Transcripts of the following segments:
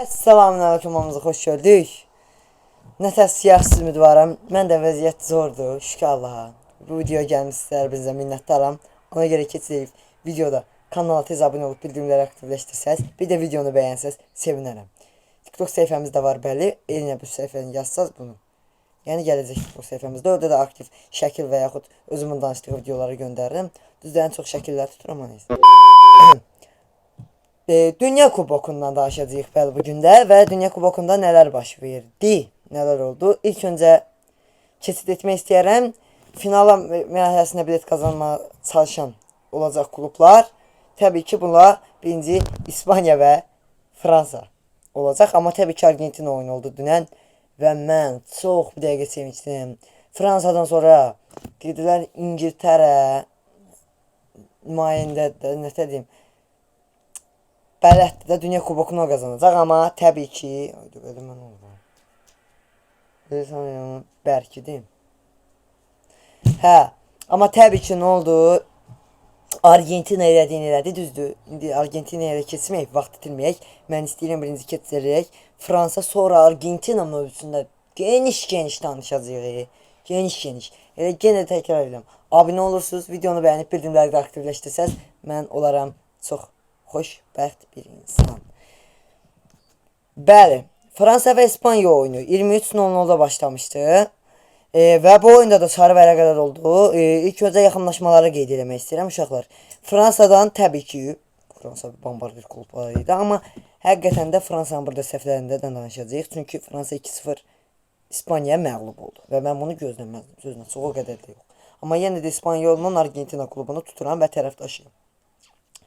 Selamünaleyküm, hamınıza xoş gördük. Nətər siyahsız ümidvaram. Mən də vəziyyət zordur, şükür Allaha. Bu videoya gəlmişsizlər, bizə minnətdaram. Ona görə keçirik videoda kanala tez abunə olub bildirimləri aktivləşdirsəz, bir də videonu bəyənsəz sevinərəm. TikTok səhifəmiz də var, bəli. Elinə bu səhifəni yazsaz bunu. Yəni gələcək TikTok səhifəmizdə orada da aktiv şəkil və yaxud özümün danışdığı videoları göndərirəm. Düzdür, ən çox şəkillər tuturam ona. Dünya Kubokundan danışacağıq bəli bu gündə və Dünya Kubokunda nələr baş verdi, nələr oldu. İlk öncə keçid etmək istəyərəm. Finala mərhələsinə bilet qazanmağa çalışan olacaq klublar. Təbii ki, bunlar birinci İspaniya və Fransa olacaq. Amma təbii ki, Argentina oyunu oldu dünən və mən çox bir dəqiqə sevinçliyim. Fransadan sonra dedilər İngiltərə nümayəndə, nə deyim, bələddə də Dünya Kubokunu qazanacaq, amma təbii ki, bərkidim. Hə, amma təbii ki, nə oldu? Argentina elədi, düzdür. İndi Argentina ilə keçmək, vaxt itirməyək. Mən istəyirəm birinci keçirək. Fransa, sonra Argentina mövzusunda geniş danışacağıq. Geniş. Elə yenə təkrar edirəm. Abunə olursunuz, videonu bəyənib bildirimləri də aktivləşdirsəz, mən olaram çox xoşbəxt bir insan. Bəli, Fransa və İspaniya oyunu 23:00-da başlamışdı. Və bu oyunda da sarı vərəqələr oldu. İlk öncə yaxınlaşmaları qeyd eləmək istəyirəm uşaqlar. Fransadan təbii ki, Fransa bombardier klubları idi, amma həqiqətən də Fransanın burada səhvlərində də danışacağıq. Çünki Fransa 2-0 İspaniyaya məğlub oldu və mən bunu gözləməzdim. Sözün açığı o qədər də yox. Amma yenə də İspaniya yolundan Argentina klubunu tuturam və tərəfdaşıyım.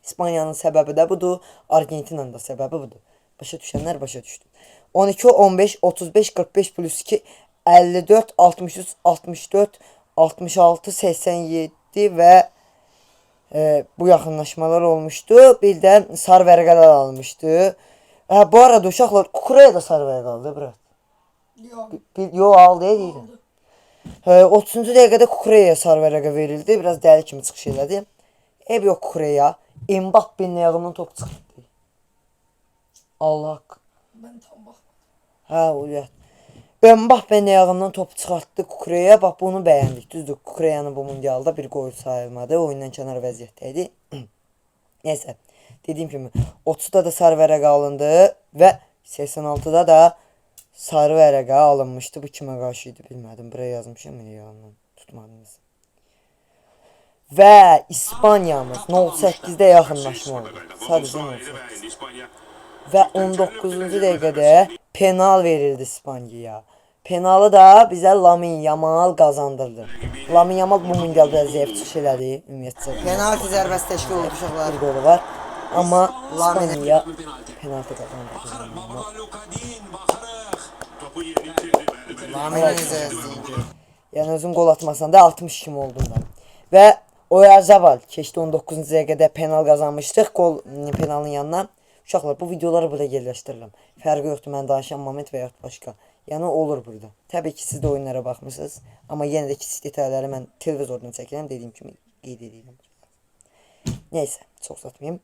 İspaniyanın səbəbi də budur, Argentinanın da səbəbi budur. Başa düşənlər başa düşdü. 12, 15, 35, 45 plus 2, 54, 63, 64, 66, 87 və bu yaxınlaşmalar olmuşdu. Bir də sarı vərəqələr alınmışdı. Bu arada uşaqlar, Kukuraya da sarı vərəqə aldı, bırak. Yox, aldı, deyildim. 30-cu dəqiqədə Kukuraya sarı vərəqə verildi. Biraz dəli kimi çıxış elədi. Ev yox Kukuraya. Mbappe'nin ayağından top çıxdı. Allah haqqı. Mən tam baxmadım. Hə, uyat. Mbappe'nin ayağından top çıxartdı Kukuraya. Bax, bunu bəyəndik. Düzdür, Kukurayanın bu mundialda bir qoyul sayılmadı. Oyundan kənar vəziyyətdəydi. Neysə, dediyim kimi 30-da da sarı vərəqə alındı və 86-da da sarı vərəqə alınmışdı. Bu kimə qarşı idi bilmədim. Buraya yazmışam, yalandan tutmadınız. Və İspaniyamız 08-də yaxınlaşma oldu. Sadəcə 08. Və 19-cu dəqiqədə penal verildi İspaniyaya. Penalı da bizə Lamine Yamal qazandırdı. Lamine Yamal bu mundialda zəif çıxış elədi ümumiyyətcə. Penaltı zərbəsi təşkil oldu uşaqlar. Bir qolu var. Amma İspaniya penaltı qazandırdı. Lamine izləyəcək. Yəni özüm qol atmasan da 60 kimi oldum ben. Və Oyarzabal keçdi 19-cu dəqiqədə penal qazanmışdıq penalın yanına. Uşaqlar, bu videoları burada yerləşdirirəm. Fərqi yoxdur, mən danışan moment və yaxud başqa. Yəni olur burada. Təbii ki, siz də oyunlara baxmısınız. Amma yenə də kiçik detalları mən televizordan çəkirəm, dediyim kimi qeyd edirəm. Neysə, çox satmayayım.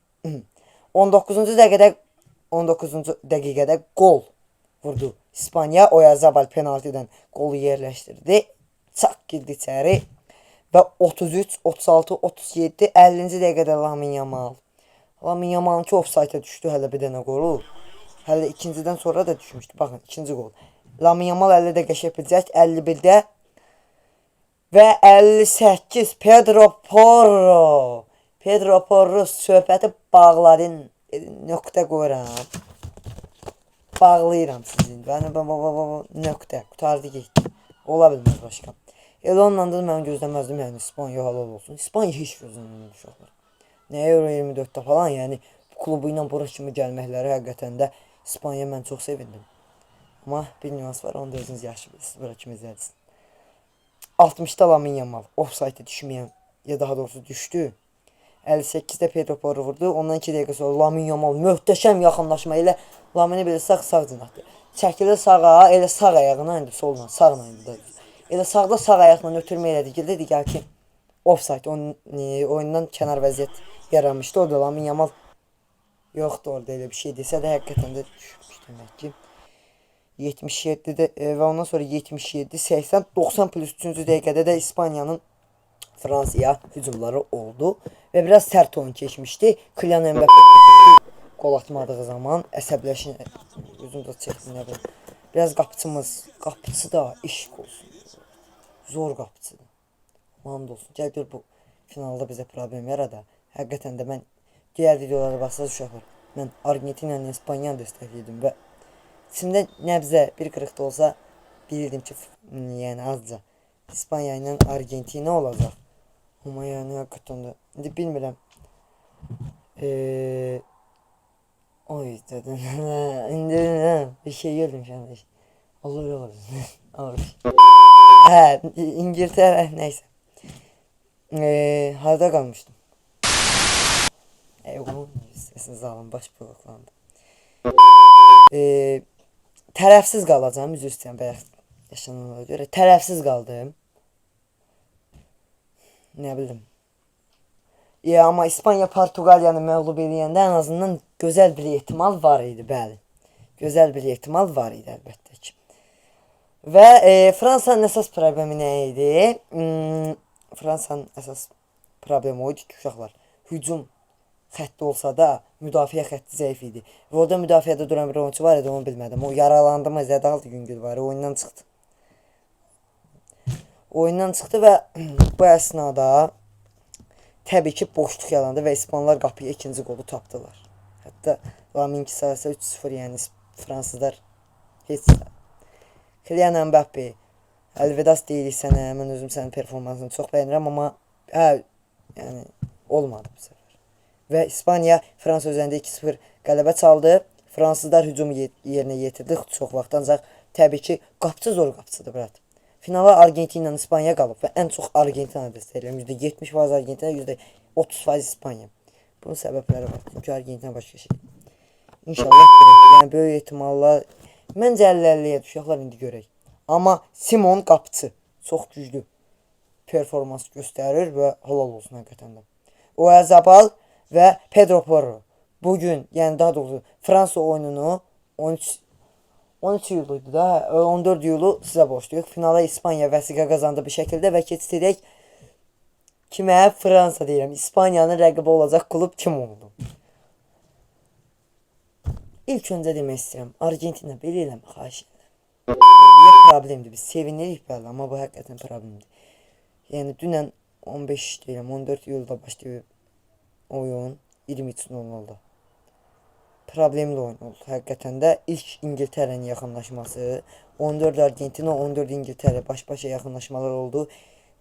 19-cu dəqiqədə qol vurdu İspaniya. Oyarzabal penaltıdan qolu yerləşdirdi. Çaq girdi içəri. Və 33, 36, 37, 50-ci dəqiqədə Lamine Yamal. Lamine Yamal'ın ki offside-ə düşdü hələ bir dənə qolu. Hələ ikincidən sonra da düşmüşdü. Baxın, ikinci qol. Lamine Yamal 50 dəqiqə şəpəcək, 51-də və 58 Pedro Porro. Pedro Porro söhbəti bağladı. Nöqtə qoyuram. Bağlayıram sizin. Nöqtə. Qutardı getdi. Ola bilməz başqa. Elə ondan da mən gözləməzdim, yəni İspaniya halal olsun. İspaniya heç gözləmədim uşaqlar. Nə Euro 24-də falan, yəni klubu ilə bura kimi gəlməkləri həqiqətən də İspaniya mən çox sevindim. Amma bir nüans var, onu da özünüz yaxşı bilirsiniz, bura kimi izlədiniz. 60-da Lamine Yamal offside-ə düşməyən, ya daha doğrusu düşdü. 58-də Pedro Porro vurdu. Ondan 2 dəqiqə sonra Lamine Yamal möhtəşəm yaxınlaşma ilə Lamine belə sağ cınatdı. Çəkilir sağa, elə sağ ayağına indi, solla, sağla indi. Elə sağda sağ ayaqla ötürmə elədi. Dedi gəl ki, offside oyundan kənar vəziyyət yaranmışdı. O da Lamine Yamal yoxdur orada elə bir şey desə də həqiqətən də düşmüş demək ki. 77-də və ondan sonra 77, 80, 90 plus 3-cü dəqiqədə də İspaniyanın Fransaya hücumları oldu və biraz sərt oyun keçmişdi. Kylian Mbappé gol atmadığı zaman əsəbləşin özüm də çəkdim nə bilim. Biraz qapıçı da iş olsun. Zor qapıçıdır. And olsun. Gəl gör bu finalda bizə problem yarada. Həqiqətən də mən digər videolara baxsaz uşaqlar. Mən Argentiniyanı, İspaniyanı dəstəkləyirdim və içimdə nəbzə bir qırıq da olsa bilirdim ki, yəni azca İspaniya ilə Argentina olacaq. Amma yəni həqiqətən də indi bilmirəm. Oy dedim. İndi bir şey gördüm şu anda. Allah Allah. Hə, İngiltərə nəysə. Harda qalmışdım? Onun səsinizi alın, baş bloqlandı. Tərəfsiz qalacağım, üzr istəyirəm bayaq yaşananlara görə. Tərəfsiz qaldım. Nə bildim. Amma İspaniya Portuqaliyanı məğlub eləyəndə ən azından gözəl bir ehtimal var idi, bəli. Gözəl bir ehtimal var idi əlbəttə ki. Və Fransanın əsas problemi nə idi? Fransanın əsas problemi o idi ki, uşaqlar, hücum xətti olsa da müdafiə xətti zəif idi. Və orada müdafiədə duran bir oyuncu var idi, onu bilmədim. O yaralandı mı, zədaldı Güngül var, oyundan çıxdı. Oyundan çıxdı və bu əsnada təbii ki, boşluq yalandı və İspanlar qapıya ikinci qolu tapdılar. Hətta Lamine sayəsə 3-0, yəni fransızlar heç Kylian Mbappé, əlvidas deyirik sənə, mən özüm sənin performansını çox bəyənirəm, amma yəni olmadı bu səfər. Və İspaniya Fransa üzərində 2-0 qələbə çaldı. Fransızlar hücumu yerinə yetirdi çox vaxt, ancaq təbii ki, qapıcı zor qapıcıdır, brat. Finala Argentina ilə İspaniya qalıb və ən çox Argentina dəstəkləyirəm. %70% Argentina, %30% İspaniya. Bunun səbəbləri var. Çünki Argentina başqa şey. İnşallah görək. Yəni böyük ehtimalla məncə 50-50-yə uşaqlar indi görək. Amma Simon qapıcı çox güclü performans göstərir və halal olsun həqiqətən də. Oyarzabal və Pedro Porro bugün, yəni daha doğrusu Fransa oyununu 13 iyuluydu da, 14 iyulu sizə borçluyuq. Finala İspaniya vəsiqə qazandı bir şəkildə və keçdik kimə? Fransa deyirəm. İspaniyanın rəqibi olacaq klub kim oldu? İlk öncə demək istəyirəm, Argentina belə eləmə, xahiş edirəm. Problemdir, biz sevinirik bəli, amma bu həqiqətən problemdir. Yəni dünən 15 deyirəm, 14 iyulda başlayıb oyun 23:00-da. Problemli oyun oldu həqiqətən də. İlk İngiltərənin yaxınlaşması, 14 Argentina, 14 İngiltərə baş-başa yaxınlaşmalar oldu.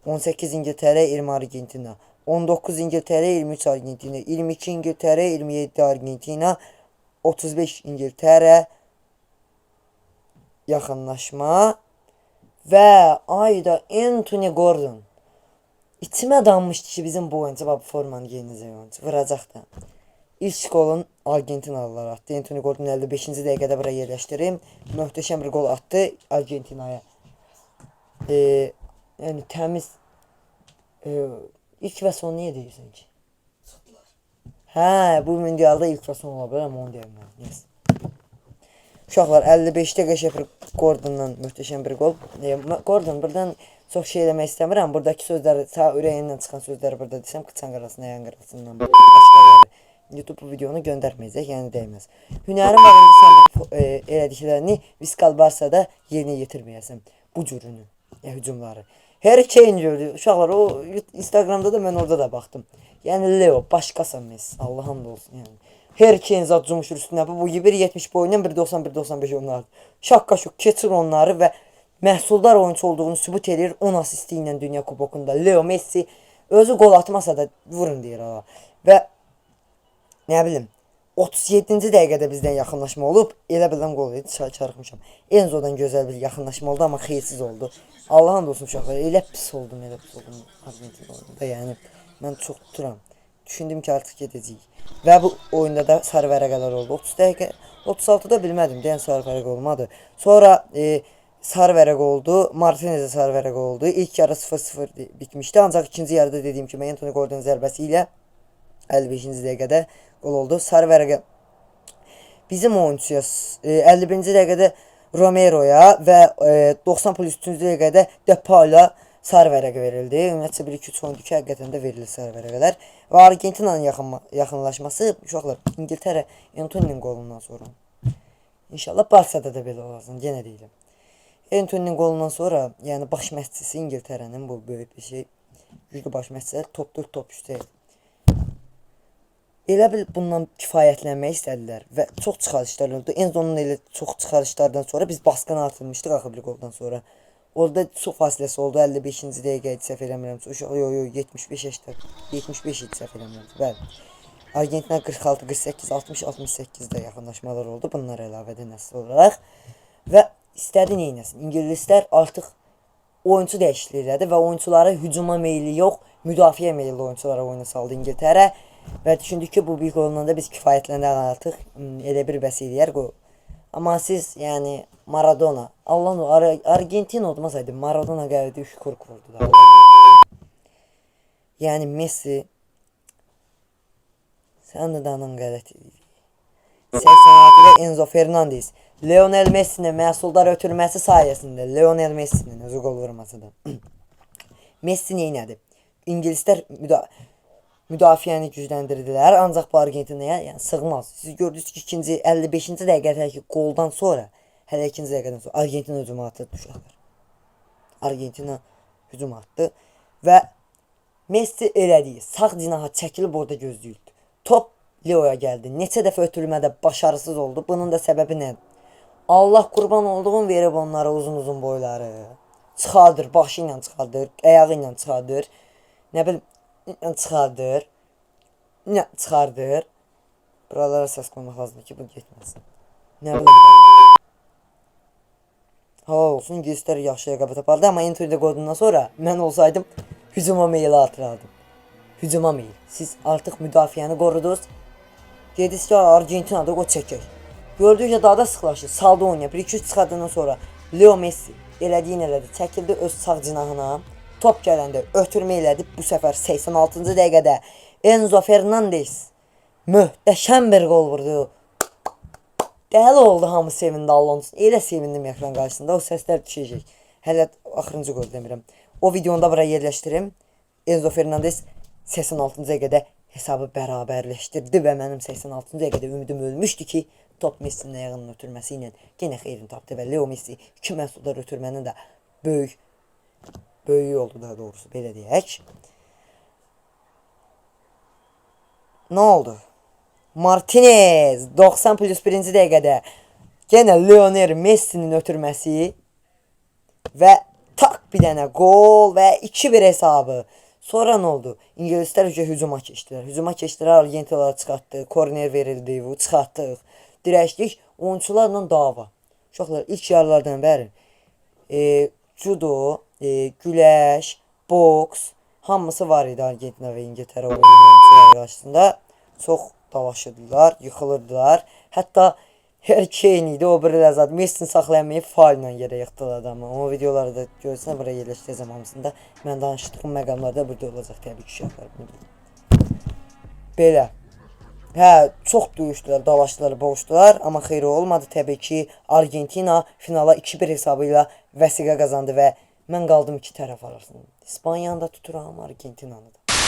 18 İngiltərə, 20 Argentina, 19 İngiltərə, 23 Argentina, 22 İngiltərə, 27 Argentina, 35 İngiltərə yaxınlaşma və ayda Anthony Gordon. İçimə danmışdı ki, bizim bu oyuncu bu formanı geyinəcək oyuncu, vuracaq da. İlk golun Argentinalılar attı. Anthony Gordon 55-ci dəqiqədə bura yerləşdirim. Möhtəşəm bir gol attı Argentinaya. Yəni təmiz ilk və son niyə deyirsən ki? Hə, bu mundialda ilk və son ola bilər, amma onu deyəm mən. Yes. Uşaqlar 55-də qəşəng Gordondan möhtəşəm bir gol. Gordon buradan çox şey eləmək istəmirəm. Buradakı sözləri sağ ürəyindən çıxan sözləri burada desəm qıçan qarasına, yan qarasından başqaları YouTube videonu göndərməyəcək, yəni dəyməz. Hünərin var indi sən bu elədiklərini Viskal Barsada yerinə yetirməyəsən. Bu cürünü, hücumları. Harry Kane gördü. Uşaqlar o Instagramda da mən orada da baxdım. Yəni Leo başqasan Messi. Allah hamd olsun yəni. Harry Kane zat cumuşur üstünə. Bu 1.70 boyundan 1.90-1.95 onlardır. Şaqqa şok keçir onları və məhsuldar oyuncu olduğunu sübut edir 10 asisti ilə Dünya Kubokunda. Leo Messi özü qol atmasa da vurun deyir ha. Və nə bilim 37-ci dəqiqədə bizdən yaxınlaşma olub. Elə biləm qol idi, çarıxmışam. Enzo'dan gözəl bir yaxınlaşma oldu, amma xeyirsiz oldu. Allah'ın olsun uşaqlar, elə pis oldum. Argentina oyununda, yəni mən çox tuturam. Düşündüm ki, artıq gedəcəyik. Və bu oyunda da sarı vərəqələr oldu. 30 dəqiqə, 36-da bilmədim, deyən sarı vərəqə olmadı. Sonra sarı vərəq oldu. Martinez də sarı vərəq oldu. İlk yarı 0-0 bitmişdi. Ancaq ikinci yarıda dediyim kimi Anthony Gordon zərbəsi ilə 55-ci dəqiqədə gol oldu. Sarı vərəqə bizim oyuncuya 51-ci dəqiqədə Romero'ya və 90+3-cü dəqiqədə Depayla sarı vərəq verildi. Ümumiyyətcə 1-2-3 oyundu ki, həqiqətən də verilir sarı vərəqələr. Və Argentinanın yaxınlaşması uşaqlar İngiltərə Antoninin qolundan sonra. İnşallah Barsada da belə olacaq. Yenə deyirəm. Antoninin qolundan sonra, yəni baş məşqçisi İngiltərənin bu böyük bir şey. Güclü baş məşqçilər top 4 top 3 deyil. Elə bil bundan kifayətlənmək istədilər və çox çıxarışlar oldu. Enzonun elə çox çıxarışlardan sonra biz baskını artırmışdıq axı bir qoldan sonra. Orada çox fasiləsi oldu. 55-ci dəqiqə idi səhv eləmirəmsə. Uşaq 75 idi səhv eləmirəmsə. Bəli. Argentina 46, 48, 60, 68-də yaxınlaşmalar oldu. Bunlar əlavədə nəsil olaraq və istədi neynəsin? İngilislər artıq oyuncu dəyişikliyi elədi və oyuncuları hücuma meyilli yox, müdafiə meyilli oyunculara oyuna saldı İngiltərə. Və düşündük ki, bu bir qolundan da biz kifayətlənək artıq elə bir bəs eləyər qol. Amma siz, yəni Maradona, Allah'ın Argentina olmasaydı Maradona gəldi 3 kork vurdu da. Yəni Messi sən də danın qələt edir. 86'da Enzo Fernandez. Lionel Messi'nin məhsuldar ötürməsi sayəsində Lionel Messi'nin özü qol vurması da. Messi neynədi? İngilislər müdafiəni gücləndirdilər. Ancaq bu Argentinaya yəni sığmaz. Siz gördünüz ki, 55-ci dəqiqədəki qoldan sonra, hələ 2-ci dəqiqədən sonra Argentina hücum atdı uşaqlar. Argentina hücum atdı və Messi elədi. Sağ cinaha çəkilib orada gözləyirdi. Top Leo'ya gəldi. Neçə dəfə ötürülmədə başarısız oldu. Bunun da səbəbi nədir? Allah qurban olduğum verib onlara uzun boyları. Çıxardır, başı ilə çıxardır, ayağı ilə çıxardır. Nə bilim çıxardır. Nə çıxardır. Buralara səs qoymaq lazımdır ki, bu getməsin. Nə bilim valla. Hava olsun, İngilislər yaxşı rəqabət apardı, amma Anthony Gordon'dan sonra mən olsaydım hücuma meyil artırardım. Hücuma meyil. Siz artıq müdafiəni qorudunuz. Dediniz ki, Argentina'da gol çəkək. Gördükcə daha da sıxlaşır. Saldı oynaya. 1-2-3 çıxardıqdan sonra Leo Messi elədiyini elədi. Çəkildi öz sağ cinahına. Top gələndə ötürmə elədi. Bu səfər 86-cı dəqiqədə Enzo Fernandez möhtəşəm bir qol vurdu. Dəli oldu, hamı sevindi Allah'ın üçün. Elə sevindim ekran qarşısında. O səslər düşəcək. Hələ axırıncı qol demirəm. O videonu da bura yerləşdirim. Enzo Fernandez 86-cı dəqiqədə hesabı bərabərləşdirdi və mənim 86-cı dəqiqədə ümidim ölmüşdü ki, top Messi'nin ayağının ötürməsi ilə yenə xeyrini tapdı və Leo Messi 2 məhsuldar ötürmənin də böyük oldu daha doğrusu, belə deyək. Nə oldu? Martinez 90+1-ci dəqiqədə yenə Lionel Messi'nin ötürməsi və tak bir dənə gol və 2-1 hesabı. Sonra nə oldu? İngilislər hücuma keçdilər. Hücuma keçdilər, Argentinalara çıxartdı, korner verildi, çıxartdıq, dirəşdik, oyuncularla dava. Uşaqlar ilk yarılardan bəri judo, güləş, boks hamısı var idi Argentina və İngiltərə oyuncuları qarşısında. Çox dalaşırdılar, yıxılırdılar. Hətta Harry Kane idi, o bir ləzzət. Messi'ni saxlayamayıb faul ilə yerə yıxdılar adamı. O videoları da görürsən, buraya yerləşdirəcəm hamısında. Mən danışdığım məqamlarda burada olacaq təbii ki, uşaqlar. Belə. Hə, çox döyüşdülər, dalaşdılar, boğuşdular, amma xeyri olmadı. Təbii ki, Argentina finala 2-1 hesabı ilə vəsiqə qazandı və mən qaldım iki tərəf arasında. İspaniyanı da tuturam, Argentinanı da.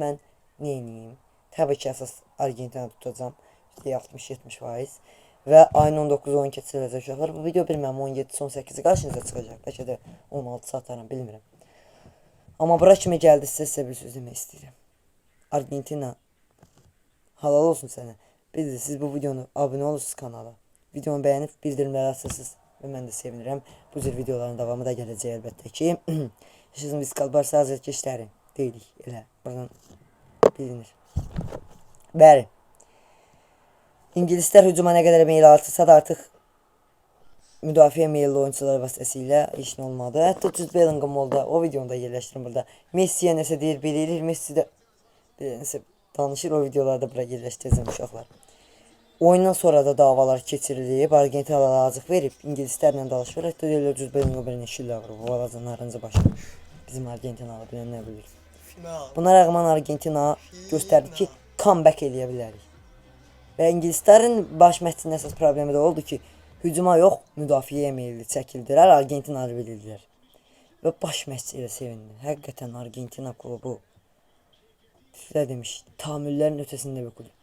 Mən neyniyim? Təbii ki, əsas Argentina tutacam. 60-70%. Və ayın 19-10 keçiriləcək uşaqlar. Bu video bilməm 17-18-i qarşınıza çıxacaq. Bəlkə də 16 saatlarım, bilmirəm. Amma bura kimi gəldi, sizə bir söz demək istəyirəm. Argentina, halal olsun sənə. Bir də siz bu videonu abunə olursunuz kanala. Videonu bəyənib bildirimləri açırsınız və mən də sevinirəm. Bu cür videoların davamı da gələcək əlbəttə ki. Yaşasın biz qalbarsa azərkeşləri deyilik. Elə buradan bilinir. Bəli. İngilislər hücuma nə qədər meyil artırsa da artıq müdafiə meyilli oyuncular vasitəsilə işin olmadı. Hətta Jude Bellingham oldu. O videonu da yerləşdirim burada. Messi'yə nəsə deyir, bilir. Messi də nəsə danışır. O videolarda bura yerləşdirəcəm uşaqlar. Oyundan sonra da davalar keçirilib. Argentinalılar azıq verib. İngilislərlə danışır. Hətta deyirlər düz beyin eşirlər var. Bu balaca narıncı başı. Bizim Argentinalı bilən nə bilir. Final. Buna rəğmən Argentina göstərdi ki, comeback eləyə bilərik. Və ingilislərin baş məşqçinin əsas problemi də oldu ki, hücuma yox, müdafiəyə meyilli çəkildilər, Argentinalı bildilər. Və baş məşqçi ilə sevindi. Həqiqətən Argentina klubu sizə demiş, tahammüllərin ötəsində bir klub.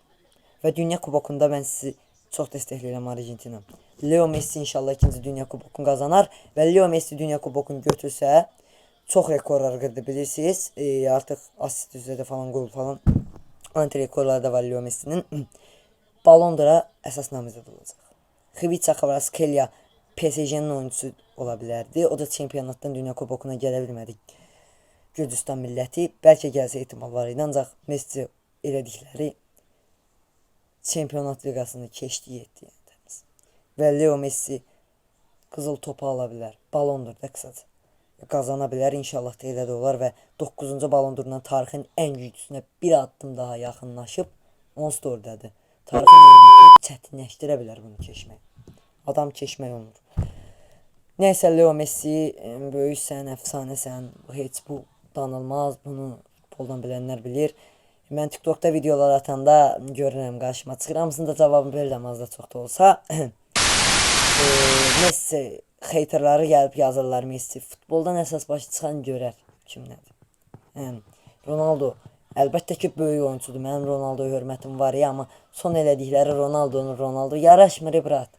Və Dünya Kubokunda mən sizi çox dəstəkləyirəm Argentina. Leo Messi inşallah ikinci Dünya Kubokunu qazanar və Leo Messi Dünya Kubokunu götürsə çox rekorlar qırdı bilirsiniz. Artıq asist üzrə falan qol falan anti-rekorları da var Leo Messi'nin. Ballon d'Or'a əsas namizəd olacaq. Xviça Kvaratskhelia PSG-nin oyuncusu ola bilərdi. O da çempionatdan Dünya Kubokuna gələ bilmədi. Gürcüstan milləti bəlkə gəlsə ehtimal var idi, ancaq Messi elədikləri Çempionat Liqasını keçdi etdi. Və Leo Messi qızıl topu ala bilər. Ballon d'Or'da qısaca. Qazana bilər. İnşallah da elə də olar və 9-cu Ballon d'Or'dan tarixin ən güclüsünə bir addım daha yaxınlaşıb onsuz da oradadır. Tarixin ən güclüsünü çətinləşdirə bilər bunu keçmək. Adam keçmək olmur. Nəysə Leo Messi böyüksən, əfsanəsən. Heç bu danılmaz. Bunu futboldan bilənlər bilir. Mən TikTok'da videolar atanda görürəm, qarşıma çıxır. Hamısında cavabı verirəm az da çox da olsa. Messi haterları gəlib yazırlar Messi. Futboldan əsas başı çıxan görər kim nədir. Ronaldo əlbəttə ki böyük oyuncudur. Mənim Ronaldoya hörmətim var ya, amma son elədikləri Ronaldo yaraşmır brat.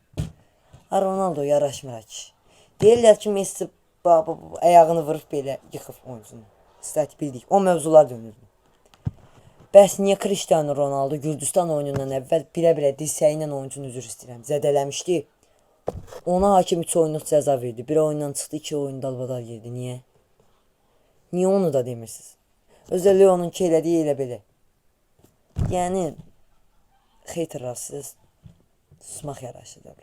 Ronaldo yaraşmır ki. Deyirlər ki Messi ayağını vurub belə yıxıb oyuncunu. Stati bildik. O mövzular dönürdü. Bəs niyə Cristiano Ronaldo Gürcüstan oyunundan əvvəl birə-birə dirsəyi ilə oyuncunu üzr istəyirəm zədələmişdi. Ona hakim 3 oyunluq cəza verdi. Bir oyundan çıxdı, 2 oyun dalbadal girdi. Niyə? Niyə onu da demirsiniz? Özə Leon'un ki elədiyi elə belə. Yəni haterlar siz susmaq yaraşıdır.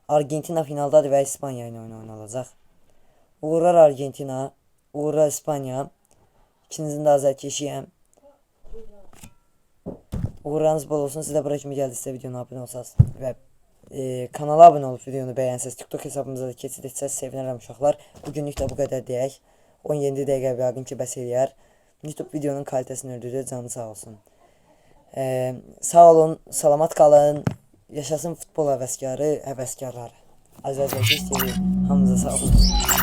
Argentina finaldadır və İspanya ilə oyun oynanacaq. Uğurlar Argentina, uğurlar İspanya. İkinizin də azərkeşiyəm. Uğurlarınız bol olsun. Siz də bura kimi gəldinizsə videona abunə olsanız və kanala abunə olub videonu bəyənsəz, TikTok hesabımıza da keçid etsəz sevinərəm uşaqlar. Bugünlük də bu qədər deyək. 17 dəqiqə bir yaqın ki bəs eləyər. YouTube videonun kalitəsini öldürür, canı sağ olsun. Sağ olun, salamat qalın. Yaşasın futbol həvəskarı, həvəskarları. Azərbaycan istəyir. Hamınıza sağ olun.